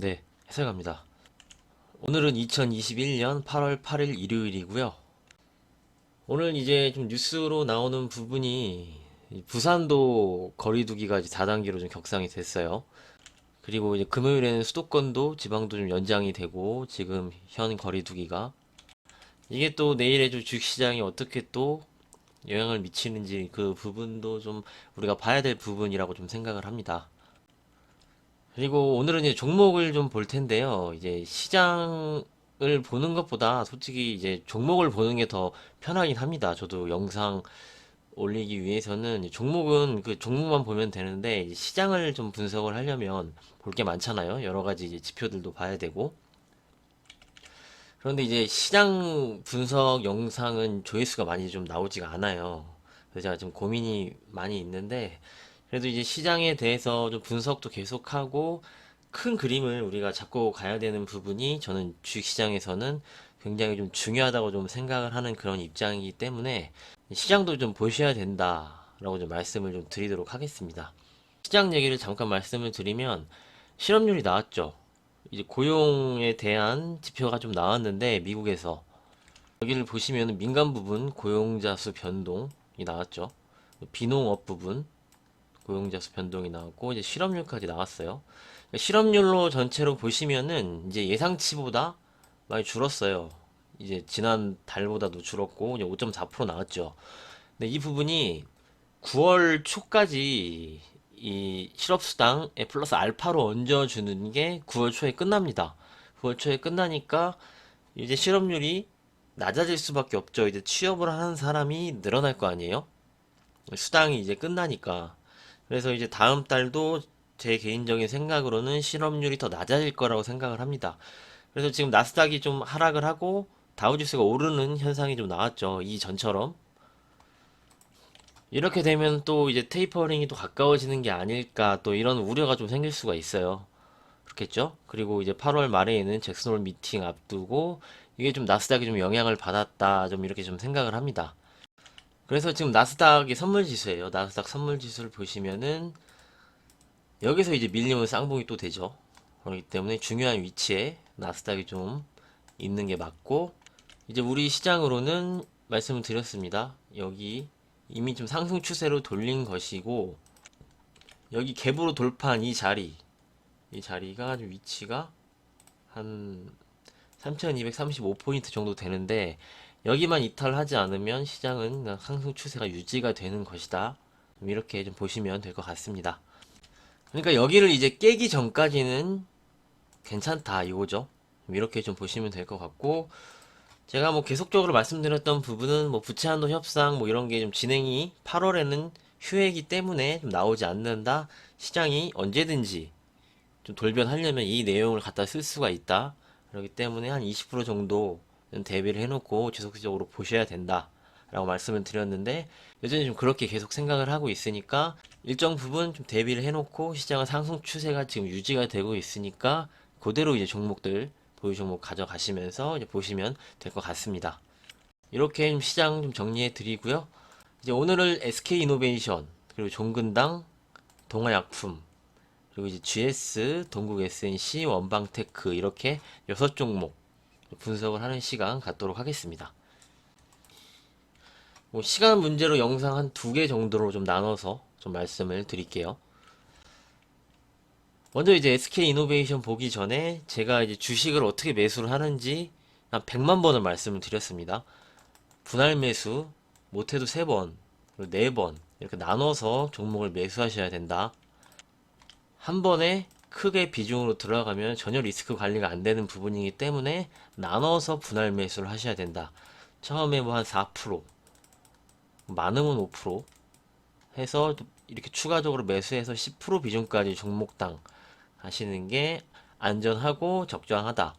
네, 해석합니다. 오늘은 2021년 8월 8일 일요일이고요. 오늘 이제 좀 뉴스로 나오는 부분이 부산도 거리두기가 이제 4단계로 좀 격상이 됐어요. 그리고 이제 금요일에는 수도권도 지방도 좀 연장이 되고 지금 현 거리두기가 이게 또 내일의 좀 주식시장에 어떻게 또 영향을 미치는지 그 부분도 좀 우리가 봐야 될 부분이라고 좀 생각을 합니다. 그리고 오늘은 이제 종목을 좀 볼 텐데요. 이제 시장을 보는 것보다 솔직히 이제 종목을 보는 게 더 편하긴 합니다. 저도 영상 올리기 위해서는 종목은 그 종목만 보면 되는데 이제 시장을 좀 분석을 하려면 볼 게 많잖아요. 여러 가지 이제 지표들도 봐야 되고. 그런데 이제 시장 분석 영상은 조회수가 많이 좀 나오지가 않아요. 그래서 제가 좀 고민이 많이 있는데 그래도 이제 시장에 대해서 좀 분석도 계속하고 큰 그림을 우리가 잡고 가야 되는 부분이 저는 주식시장에서는 굉장히 좀 중요하다고 좀 생각을 하는 그런 입장이기 때문에 시장도 좀 보셔야 된다라고 좀 말씀을 좀 드리도록 하겠습니다. 시장 얘기를 잠깐 말씀을 드리면 실업률이 나왔죠. 이제 고용에 대한 지표가 좀 나왔는데 미국에서 여기를 보시면 민간 부분 고용자 수 변동이 나왔죠. 비농업 부분 고용자 수 변동이 나왔고 이제 실업률까지 나왔어요. 실업률로 전체로 보시면은 이제 예상치보다 많이 줄었어요. 이제 지난 달보다도 줄었고 이제 5.4% 나왔죠. 근데 이 부분이 9월 초까지 이 실업수당에 플러스 알파로 얹어주는 게 9월 초에 끝납니다. 9월 초에 끝나니까 이제 실업률이 낮아질 수밖에 없죠. 이제 취업을 하는 사람이 늘어날 거 아니에요? 수당이 이제 끝나니까. 그래서 이제 다음 달도 제 개인적인 생각으로는 실업률이 더 낮아질 거라고 생각을 합니다. 그래서 지금 나스닥이 좀 하락을 하고 다우지수가 오르는 현상이 좀 나왔죠. 이전처럼. 이렇게 되면 또 이제 테이퍼링이 또 가까워지는 게 아닐까 또 이런 우려가 좀 생길 수가 있어요. 그렇겠죠? 그리고 이제 8월 말에는 잭슨홀 미팅 앞두고 이게 좀 나스닥이 좀 영향을 받았다 좀 이렇게 좀 생각을 합니다. 그래서 지금 나스닥이 선물 지수예요. 나스닥 선물 지수를 보시면은 여기서 이제 밀리면 쌍봉이 또 되죠. 그렇기 때문에 중요한 위치에 나스닥이 좀 있는 게 맞고 이제 우리 시장으로는 말씀을 드렸습니다. 여기 이미 좀 상승 추세로 돌린 것이고 여기 갭으로 돌파한 이 자리가 좀 위치가 한 3235포인트 정도 되는데 여기만 이탈하지 않으면 시장은 그냥 상승 추세가 유지가 되는 것이다. 이렇게 좀 보시면 될 것 같습니다. 그러니까 여기를 이제 깨기 전까지는 괜찮다 이거죠. 이렇게 좀 보시면 될 것 같고 제가 뭐 계속적으로 말씀드렸던 부분은 뭐 부채 한도 협상 뭐 이런 게 좀 진행이 8월에는 휴회이기 때문에 좀 나오지 않는다. 시장이 언제든지 좀 돌변하려면 이 내용을 갖다 쓸 수가 있다. 그렇기 때문에 한 20% 정도 대비를 해놓고 지속적으로 보셔야 된다. 라고 말씀을 드렸는데 여전히 좀 그렇게 계속 생각을 하고 있으니까 일정 부분 좀 대비를 해놓고 시장은 상승 추세가 지금 유지가 되고 있으니까 그대로 이제 종목들 보유 종목 가져가시면서 이제 보시면 될 것 같습니다. 이렇게 좀 시장 좀 정리해 드리고요. 이제 오늘은 SK 이노베이션 그리고 종근당 동아약품 그리고 이제 GS, 동국 SNC, 원방테크 이렇게 6종목 분석을 하는 시간 갖도록 하겠습니다. 뭐 시간 문제로 영상 한 2개 정도로 좀 나눠서 좀 말씀을 드릴게요. 먼저 이제 SK 이노베이션 보기 전에 제가 이제 주식을 어떻게 매수를 하는지 한 100만 번을 말씀을 드렸습니다. 분할 매수 못해도 3번, 그리고 4번 이렇게 나눠서 종목을 매수하셔야 된다. 한 번에 크게 비중으로 들어가면 전혀 리스크 관리가 안 되는 부분이기 때문에 나눠서 분할 매수를 하셔야 된다. 처음에 뭐 한 4%, 많으면 5% 해서 이렇게 추가적으로 매수해서 10% 비중까지 종목당 하시는 게 안전하고 적정하다.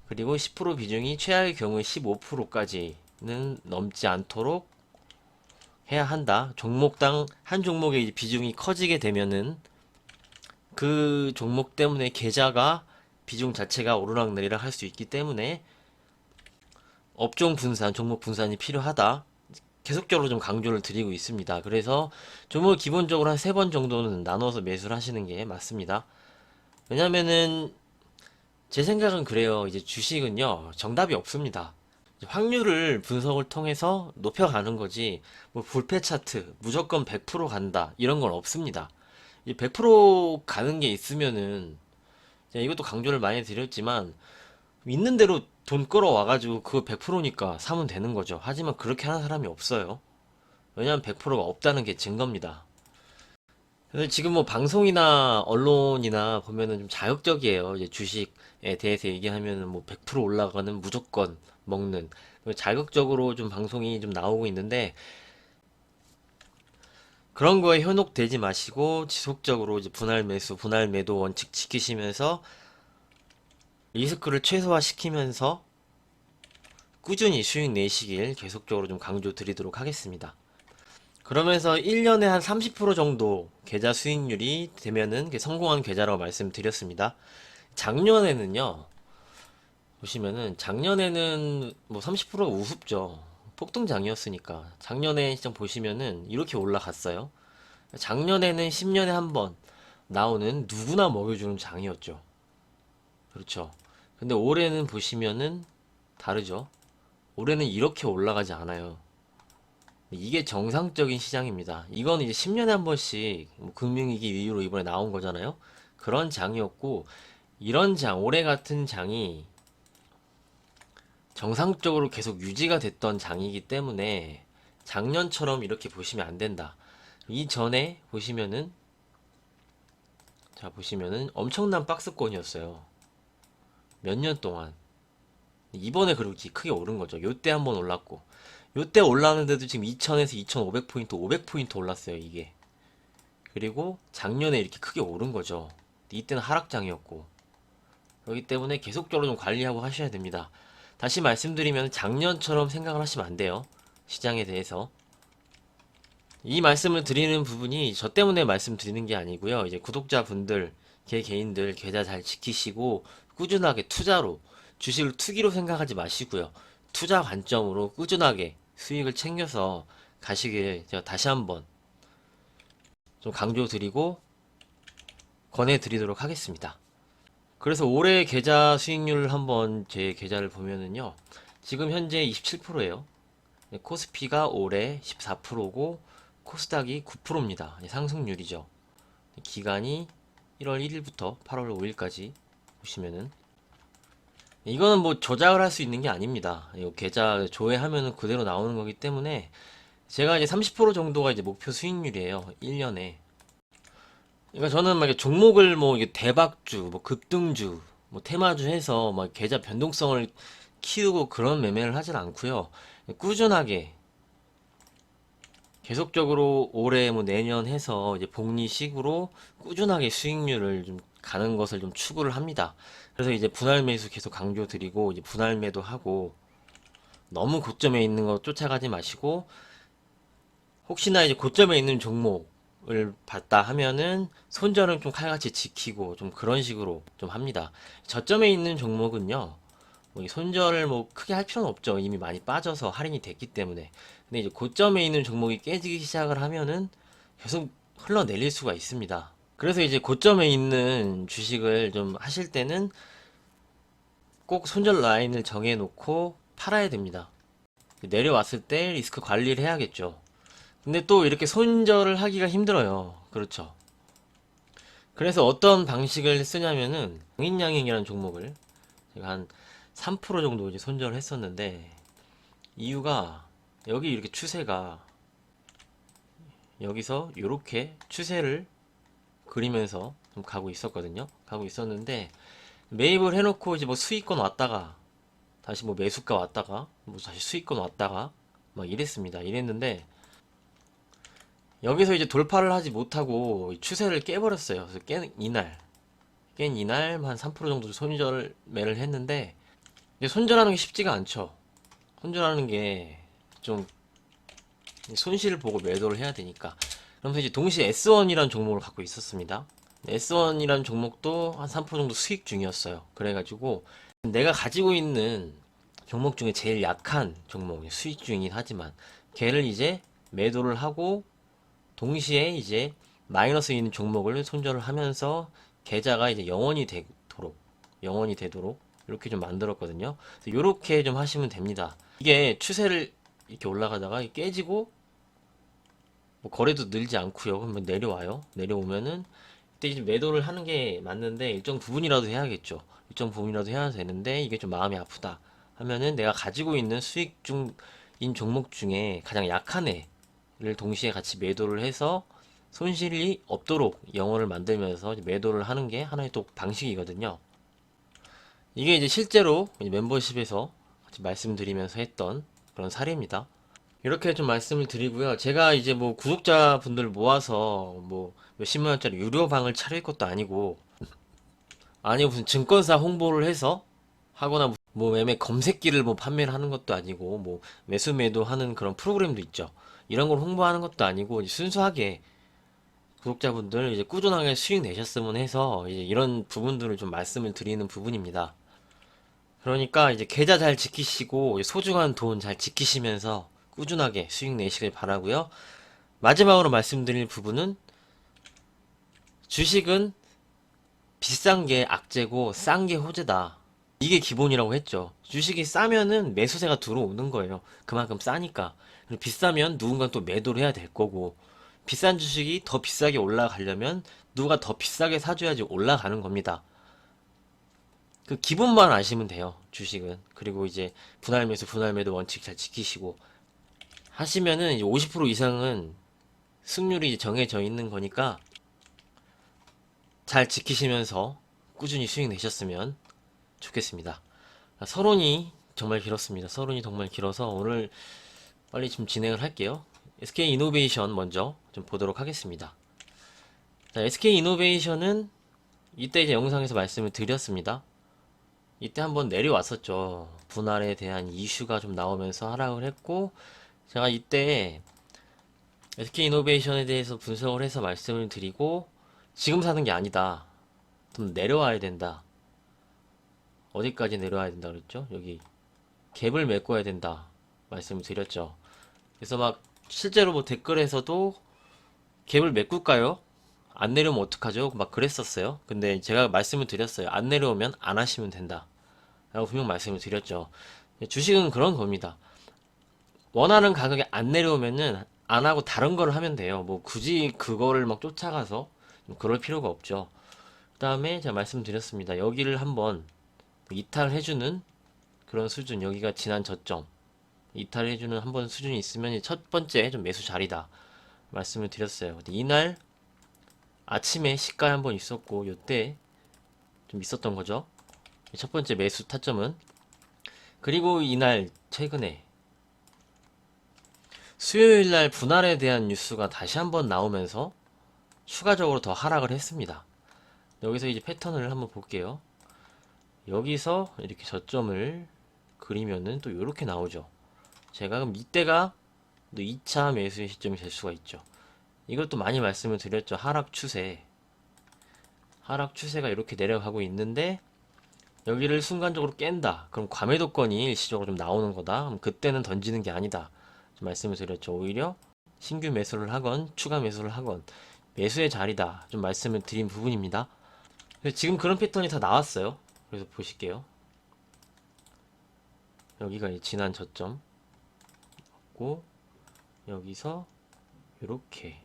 그리고 10% 비중이 최악의 경우에 15%까지는 넘지 않도록 해야 한다. 종목당 한 종목의 비중이 커지게 되면은 그 종목 때문에 계좌가 비중 자체가 오르락내리락 할 수 있기 때문에 업종 분산, 종목 분산이 필요하다. 계속적으로 좀 강조를 드리고 있습니다. 그래서 종목을 기본적으로 한 3번 정도는 나눠서 매수를 하시는 게 맞습니다. 왜냐면은 제 생각은 그래요. 이제 주식은요, 정답이 없습니다. 확률을 분석을 통해서 높여가는 거지, 뭐 불패 차트, 무조건 100% 간다, 이런 건 없습니다. 이 100% 가는 게 있으면은, 제가 이것도 강조를 많이 드렸지만, 있는 대로 돈 끌어와가지고 그거 100%니까 사면 되는 거죠. 하지만 그렇게 하는 사람이 없어요. 왜냐면 100%가 없다는 게 증거입니다. 그래서 지금 뭐 방송이나 언론이나 보면은 좀 자극적이에요. 이제 주식에 대해서 얘기하면은 뭐 100% 올라가는 무조건 먹는 자극적으로 좀 방송이 좀 나오고 있는데 그런 거에 현혹되지 마시고 지속적으로 이제 분할 매수, 분할 매도 원칙 지키시면서 리스크를 최소화시키면서 꾸준히 수익 내시길 계속적으로 좀 강조 드리도록 하겠습니다. 그러면서 1년에 한 30% 정도 계좌 수익률이 되면은 성공한 계좌라고 말씀드렸습니다. 작년에는요, 보시면은 작년에는 뭐 30%가 우습죠. 폭등장이었으니까. 작년에 시장 보시면은 이렇게 올라갔어요. 작년에는 10년에 한 번 나오는 누구나 먹여주는 장이었죠. 그렇죠. 근데 올해는 보시면은 다르죠. 올해는 이렇게 올라가지 않아요. 이게 정상적인 시장입니다. 이건 이제 10년에 한 번씩 뭐 금융위기 이후로 이번에 나온 거잖아요. 그런 장이었고, 이런 장, 올해 같은 장이 정상적으로 계속 유지가 됐던 장이기 때문에 작년처럼 이렇게 보시면 안 된다. 이전에 보시면은, 자, 보시면은 엄청난 박스권이었어요. 몇 년 동안. 이번에 그렇게 크게 오른 거죠. 요때 한번 올랐고. 요때 올랐는데도 지금 2000에서 2500포인트, 500포인트 올랐어요, 이게. 그리고 작년에 이렇게 크게 오른 거죠. 이때는 하락장이었고. 그렇기 때문에 계속적으로 좀 관리하고 하셔야 됩니다. 다시 말씀드리면 작년처럼 생각을 하시면 안 돼요. 시장에 대해서. 이 말씀을 드리는 부분이 저 때문에 말씀드리는 게 아니고요. 이제 구독자분들, 개개인들 계좌 잘 지키시고 꾸준하게 투자로, 주식을 투기로 생각하지 마시고요. 투자 관점으로 꾸준하게 수익을 챙겨서 가시길 제가 다시 한번 좀 강조드리고 권해드리도록 하겠습니다. 그래서 올해 계좌 수익률 한번 제 계좌를 보면은요. 지금 현재 27%예요. 코스피가 올해 14%고 코스닥이 9%입니다. 상승률이죠. 기간이 1월 1일부터 8월 5일까지 보시면은 이거는 뭐 조작을 할 수 있는 게 아닙니다. 이거 계좌 조회하면은 그대로 나오는 거기 때문에 제가 이제 30% 정도가 이제 목표 수익률이에요. 1년에. 그러니까 저는 막 종목을 뭐 이게 대박주, 뭐 급등주, 뭐 테마주 해서 막 계좌 변동성을 키우고 그런 매매를 하진 않고요. 꾸준하게 계속적으로 올해 뭐 내년 해서 이제 복리식으로 꾸준하게 수익률을 좀 가는 것을 좀 추구를 합니다. 그래서 이제 분할 매수 계속 강조드리고 이제 분할 매도 하고 너무 고점에 있는 거 쫓아가지 마시고 혹시나 이제 고점에 있는 종목을 봤다 하면은 손절은 좀 칼같이 지키고 좀 그런 식으로 좀 합니다. 저점에 있는 종목은요. 뭐이 손절을 뭐 크게 할 필요는 없죠. 이미 많이 빠져서 할인이 됐기 때문에. 근데 이제 고점에 있는 종목이 깨지기 시작을 하면은 계속 흘러내릴 수가 있습니다. 그래서 이제 고점에 있는 주식을 좀 하실 때는 꼭 손절 라인을 정해 놓고 팔아야 됩니다. 내려왔을 때 리스크 관리를 해야겠죠. 근데 또 이렇게 손절을 하기가 힘들어요. 그렇죠. 그래서 어떤 방식을 쓰냐면은 공인양행이라는 종목을 제가 한 3% 정도 이제 손절을 했었는데 이유가 여기 이렇게 추세가 여기서 이렇게 추세를 그리면서 좀 가고 있었거든요. 가고 있었는데 매입을 해놓고 이제 뭐 수익권 왔다가 다시 뭐 매수가 왔다가 뭐 다시 수익권 왔다가 막 이랬습니다. 이랬는데 여기서 이제 돌파를 하지 못하고 추세를 깨버렸어요. 그래서 깬 이날 한 3% 정도 손절 매를 했는데 이제 손절하는 게 쉽지가 않죠. 손절하는 게 좀 손실을 보고 매도를 해야 되니까. 그러면서 이제 동시에 S1이라는 종목을 갖고 있었습니다. S1이라는 종목도 한 3% 정도 수익 중이었어요. 그래가지고 내가 가지고 있는 종목 중에 제일 약한 종목, 수익 중이긴 하지만 걔를 이제 매도를 하고 동시에 이제 마이너스 있는 종목을 손절을 하면서 계좌가 이제 영원히 되도록 영원히 되도록 이렇게 좀 만들었거든요. 이렇게 좀 하시면 됩니다. 이게 추세를 이렇게 올라가다가 깨지고 뭐 거래도 늘지 않고요. 그러면 내려와요. 내려오면은 그때 이제 매도를 하는 게 맞는데 일정 부분이라도 해야겠죠. 일정 부분이라도 해야 되는데 이게 좀 마음이 아프다 하면은 내가 가지고 있는 수익 중인 종목 중에 가장 약한 애를 동시에 같이 매도를 해서 손실이 없도록 영어를 만들면서 매도를 하는 게 하나의 또 방식이거든요. 이게 이제 실제로 멤버십에서 같이 말씀드리면서 했던 그런 사례입니다. 이렇게 좀 말씀을 드리고요. 제가 이제 뭐 구독자분들 모아서 뭐 몇십만 원짜리 유료방을 차릴 것도 아니고, 아니 무슨 증권사 홍보를 해서 하거나 뭐 매매 검색기를 뭐 판매를 하는 것도 아니고, 뭐 매수 매도 하는 그런 프로그램도 있죠. 이런 걸 홍보하는 것도 아니고 이제 순수하게 구독자분들 이제 꾸준하게 수익 내셨으면 해서 이제 이런 부분들을 좀 말씀을 드리는 부분입니다. 그러니까 이제 계좌 잘 지키시고 소중한 돈 잘 지키시면서 꾸준하게 수익 내시길 바라고요. 마지막으로 말씀드릴 부분은, 주식은 비싼 게 악재고 싼 게 호재다. 이게 기본이라고 했죠. 주식이 싸면은 매수세가 들어오는 거예요. 그만큼 싸니까. 그리고 비싸면 누군가 또 매도를 해야 될 거고, 비싼 주식이 더 비싸게 올라가려면 누가 더 비싸게 사줘야지 올라가는 겁니다. 그 기본만 아시면 돼요. 주식은. 그리고 이제 분할 매수, 분할 매도 원칙 잘 지키시고 하시면은 이제 50% 이상은 승률이 정해져 있는 거니까 잘 지키시면서 꾸준히 수익 내셨으면 좋겠습니다. 서론이 정말 길었습니다. 서론이 정말 길어서 오늘 빨리 좀 진행을 할게요. SK 이노베이션 먼저 좀 보도록 하겠습니다. 자, SK 이노베이션은 이때 이제 영상에서 말씀을 드렸습니다. 이때 한번 내려왔었죠. 분할에 대한 이슈가 좀 나오면서 하락을 했고, 제가 이때 SK 이노베이션에 대해서 분석을 해서 말씀을 드리고, 지금 사는 게 아니다. 좀 내려와야 된다. 어디까지 내려와야 된다 그랬죠? 여기 갭을 메꿔야 된다 말씀을 드렸죠. 그래서 막 실제로 뭐 댓글에서도 갭을 메꿀까요? 안 내려오면 어떡하죠? 막 그랬었어요. 근데 제가 말씀을 드렸어요. 안 내려오면 안 하시면 된다 라고 분명 말씀을 드렸죠. 주식은 그런 겁니다. 원하는 가격에 안 내려오면은 안 하고 다른 걸 하면 돼요. 뭐 굳이 그거를 막 쫓아가서 그럴 필요가 없죠. 그 다음에 제가 말씀드렸습니다. 여기를 한번 이탈해주는 그런 수준, 여기가 지난 저점 이탈해주는 한번 수준이 있으면 첫 번째 좀 매수 자리다 말씀을 드렸어요. 근데 이날 아침에 시가에 한번 있었고 요때 좀 있었던 거죠. 첫 번째 매수 타점은. 그리고 이날 최근에 수요일날 분할에 대한 뉴스가 다시 한번 나오면서 추가적으로 더 하락을 했습니다. 여기서 이제 패턴을 한번 볼게요. 여기서 이렇게 저점을 그리면은 또 이렇게 나오죠. 제가 그럼 이때가 또 2차 매수의 시점이 될 수가 있죠. 이것도 많이 말씀을 드렸죠. 하락 추세. 하락 추세가 이렇게 내려가고 있는데 여기를 순간적으로 깬다. 그럼 과매도권이 일시적으로 좀 나오는 거다. 그럼 그때는 던지는 게 아니다. 좀 말씀을 드렸죠. 오히려 신규 매수를 하건 추가 매수를 하건 매수의 자리다. 좀 말씀을 드린 부분입니다. 지금 그런 패턴이 다 나왔어요. 그래서 보실게요. 여기가 지난 저점 고 여기서 이렇게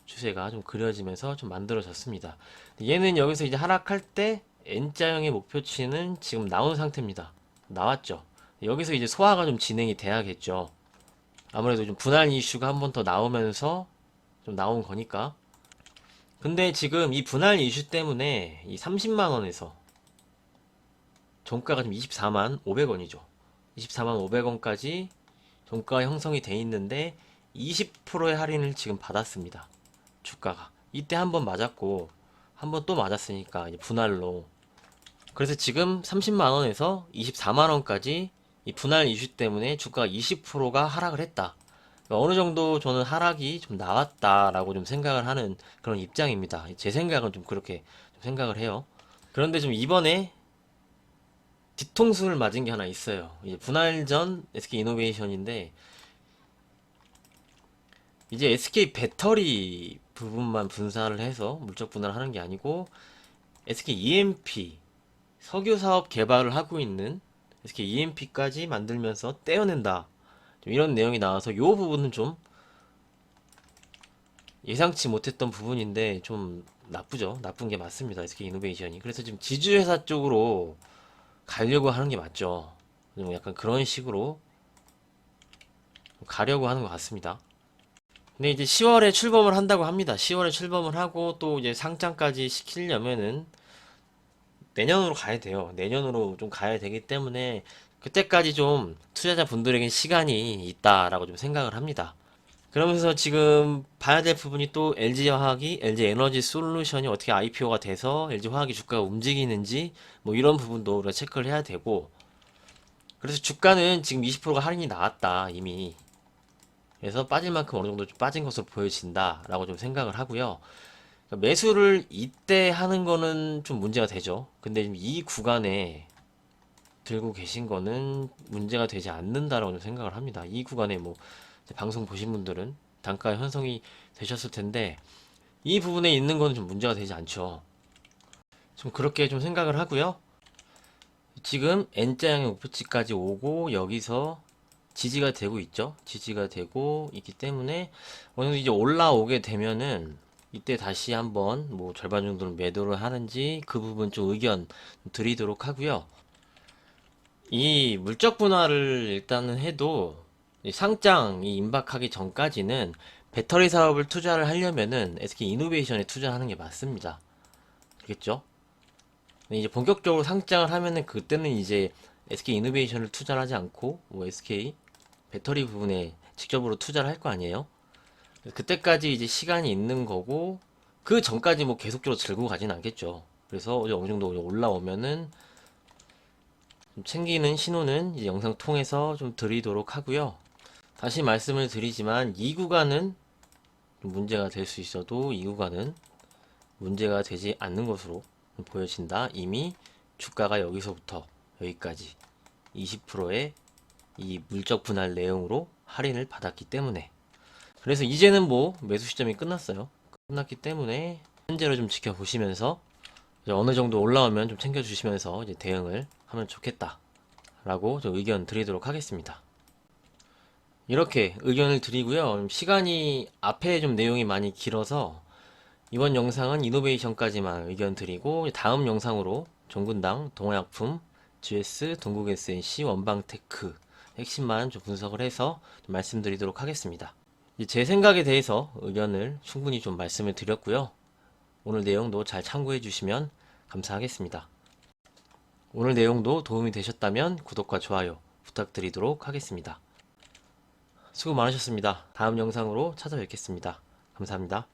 추세가 좀 그려지면서 좀 만들어졌습니다. 얘는 여기서 이제 하락할 때 N자형의 목표치는 지금 나온 상태입니다. 나왔죠. 여기서 이제 소화가 좀 진행이 돼야겠죠. 아무래도 좀 분할 이슈가 한 번 더 나오면서 좀 나온 거니까. 근데 지금 이 분할 이슈 때문에 이 30만 원에서 종가가 지금 24만 500원이죠. 24만 500원까지 종가 형성이 돼 있는데 20%의 할인을 지금 받았습니다. 주가가 이때 한 번 맞았고 한 번 또 맞았으니까 이제 분할로. 그래서 지금 30만원에서 24만원까지 이 분할 이슈 때문에 주가가 20%가 하락을 했다. 그러니까 어느 정도 저는 하락이 좀 나왔다라고 좀 생각을 하는 그런 입장입니다. 제 생각은 좀 그렇게 좀 생각을 해요. 그런데 좀 이번에 뒤통수를 맞은 게 하나 있어요. 이제 분할 전 SK 이노베이션인데 이제 SK 배터리 부분만 분사를 해서 물적 분할을 하는 게 아니고 SK EMP 석유 사업 개발을 하고 있는 SK EMP까지 만들면서 떼어낸다. 좀 이런 내용이 나와서 요 부분은 좀 예상치 못했던 부분인데 좀 나쁘죠. 나쁜 게 맞습니다. SK 이노베이션이. 그래서 지금 지주회사 쪽으로 가려고 하는 게 맞죠. 좀 약간 그런 식으로 가려고 하는 것 같습니다. 근데 이제 10월에 출범을 한다고 합니다. 10월에 출범을 하고 또 이제 상장까지 시키려면은 내년으로 가야 돼요. 내년으로 좀 가야 되기 때문에 그때까지 좀 투자자 분들에겐 시간이 있다라고 좀 생각을 합니다. 그러면서 지금 봐야 될 부분이 또 LG화학이 LG에너지 솔루션이 어떻게 IPO가 돼서 LG화학이 주가가 움직이는지 뭐 이런 부분도 우리가 체크를 해야 되고, 그래서 주가는 지금 20%가 할인이 나왔다 이미. 그래서 빠질 만큼 어느 정도 좀 빠진 것으로 보여진다라고 좀 생각을 하고요. 그러니까 매수를 이때 하는 거는 좀 문제가 되죠. 근데 지금 이 구간에 들고 계신 거는 문제가 되지 않는다라고 좀 생각을 합니다. 이 구간에 뭐 이제 방송 보신 분들은 단가 형성이 되셨을 텐데 이 부분에 있는 거는 좀 문제가 되지 않죠. 좀 그렇게 좀 생각을 하고요. 지금 N자형의 목표치까지 오고 여기서 지지가 되고 있죠. 지지가 되고 있기 때문에 어느 정도 이제 올라오게 되면은 이때 다시 한번 뭐 절반 정도는 매도를 하는지 그 부분 좀 의견 드리도록 하고요. 이 물적 분할을 일단은 해도 이 상장이 임박하기 전까지는 배터리 사업을 투자를 하려면은 SK 이노베이션에 투자하는 게 맞습니다. 알겠죠? 근데 이제 본격적으로 상장을 하면은 그때는 이제 SK 이노베이션을 투자를 하지 않고 뭐 SK 배터리 부분에 직접으로 투자를 할 거 아니에요? 그때까지 이제 시간이 있는 거고 그 전까지 뭐 계속적으로 들고 가진 않겠죠. 그래서 이제 어느 정도 올라오면은 좀 챙기는 신호는 이제 영상 통해서 좀 드리도록 하고요. 다시 말씀을 드리지만 이 구간은 좀 문제가 될 수 있어도 이 구간은 문제가 되지 않는 것으로 보여진다. 이미 주가가 여기서부터 여기까지 20%의 이 물적 분할 내용으로 할인을 받았기 때문에, 그래서 이제는 뭐 매수 시점이 끝났어요. 끝났기 때문에 현재로 좀 지켜보시면서 이제 어느 정도 올라오면 좀 챙겨주시면서 이제 대응을 하면 좋겠다라고 좀 의견 드리도록 하겠습니다. 이렇게 의견을 드리고요. 시간이 앞에 좀 내용이 많이 길어서 이번 영상은 이노베이션까지만 의견 드리고 다음 영상으로 종근당, 동화약품, GS, 동국 SNC, 원방테크 핵심만 좀 분석을 해서 좀 말씀드리도록 하겠습니다. 제 생각에 대해서 의견을 충분히 좀 말씀을 드렸고요. 오늘 내용도 잘 참고해 주시면 감사하겠습니다. 오늘 내용도 도움이 되셨다면 구독과 좋아요 부탁드리도록 하겠습니다. 수고 많으셨습니다. 다음 영상으로 찾아뵙겠습니다. 감사합니다.